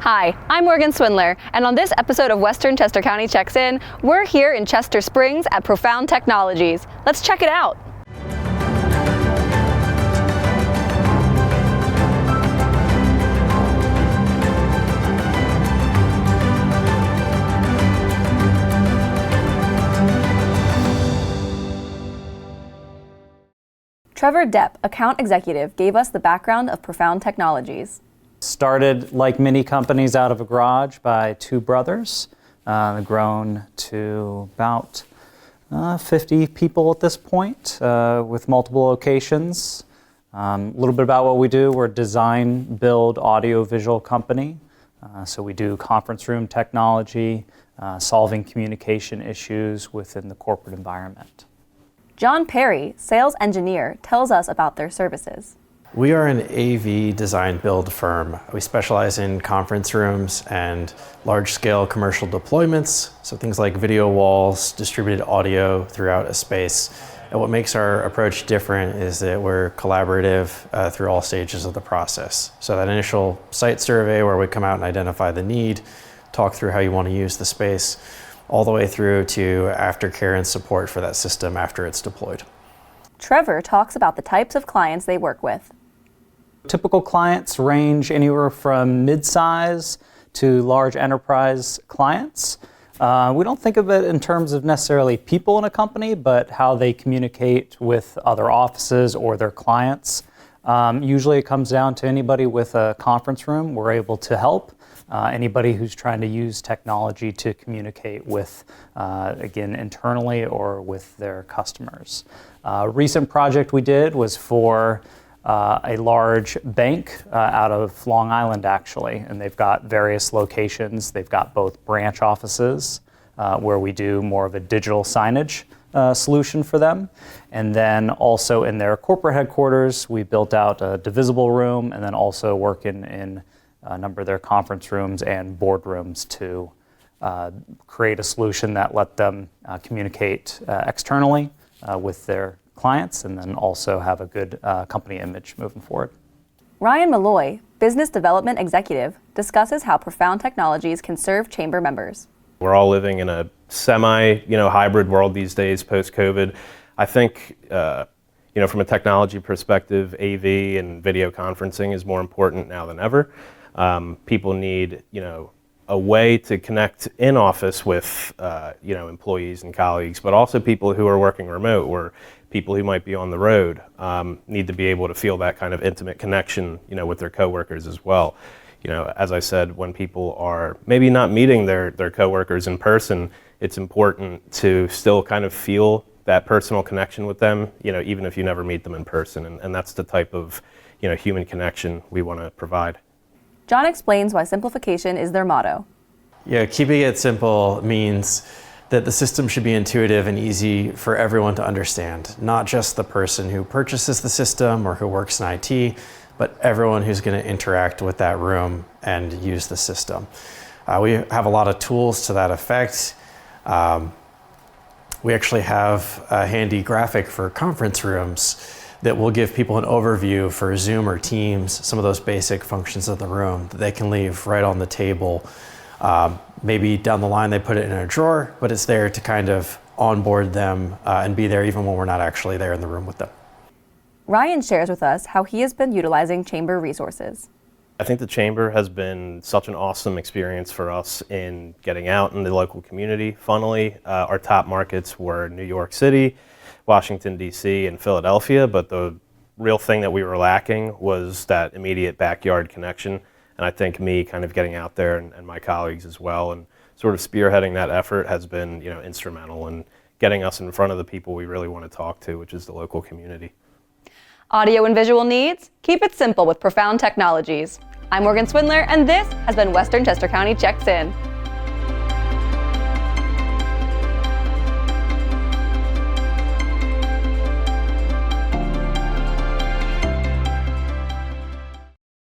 Hi, I'm Morgan Swindler, and on this episode of Western Chester County Checks In, we're here in Chester Springs at Profound Technologies. Let's check it out. Trevor Depp, account executive, gave us the background of Profound Technologies. Started like many companies out of a garage by two brothers, grown to about 50 people at this point with multiple locations. A little bit about what we do. We're a design, build, audio-visual company. So we do conference room technology, solving communication issues within the corporate environment. John Perry, sales engineer, tells us about their services. We are an AV design build firm. We specialize in conference rooms and large-scale commercial deployments, so things like video walls, distributed audio throughout a space. And what makes our approach different is that we're collaborative through all stages of the process. So that initial site survey where we come out and identify the need, talk through how you want to use the space, all the way through to aftercare and support for that system after it's deployed. Trevor talks about the types of clients they work with. Typical clients range anywhere from mid-size to large enterprise clients. We don't think of it in terms of necessarily people in a company, but how they communicate with other offices or their clients. Usually it comes down to anybody with a conference room. We're able to help. Anybody who's trying to use technology to communicate with, again, internally or with their customers. A recent project we did was for a large bank out of Long Island, actually, and they've got various locations. They've got both branch offices where we do more of a digital signage solution for them, and then also in their corporate headquarters, we built out a divisible room, and then also work in a number of their conference rooms and boardrooms to create a solution that let them communicate externally with their clients, and then also have a good company image moving forward. Ryan Malloy, business development executive, discusses how Profound Technologies can serve chamber members. We're all living in a hybrid world these days post-COVID. I think, from a technology perspective, AV and video conferencing is more important now than ever. People need, a way to connect in office with, employees and colleagues, but also people who are working remote or people who might be on the road need to be able to feel that kind of intimate connection, with their coworkers as well. As I said, when people are maybe not meeting their coworkers in person, it's important to still kind of feel that personal connection with them, even if you never meet them in person. And that's the type of, human connection we want to provide. John explains why simplification is their motto. Yeah, keeping it simple means that the system should be intuitive and easy for everyone to understand, not just the person who purchases the system or who works in IT, but everyone who's going to interact with that room and use the system. We have a lot of tools to that effect. We actually have a handy graphic for conference rooms that will give people an overview for Zoom or Teams, some of those basic functions of the room that they can leave right on the table. Maybe down the line they put it in a drawer, but it's there to kind of onboard them and be there even when we're not actually there in the room with them. Ryan shares with us how he has been utilizing chamber resources. I think the chamber has been such an awesome experience for us in getting out in the local community. Funnily, our top markets were New York City, Washington, D.C., and Philadelphia, but the real thing that we were lacking was that immediate backyard connection. And I think me kind of getting out there and my colleagues as well and sort of spearheading that effort has been, instrumental in getting us in front of the people we really want to talk to, which is the local community. Audio and visual needs? Keep it simple with Profound Technologies. I'm Morgan Swindler, and this has been Western Chester County Checks In.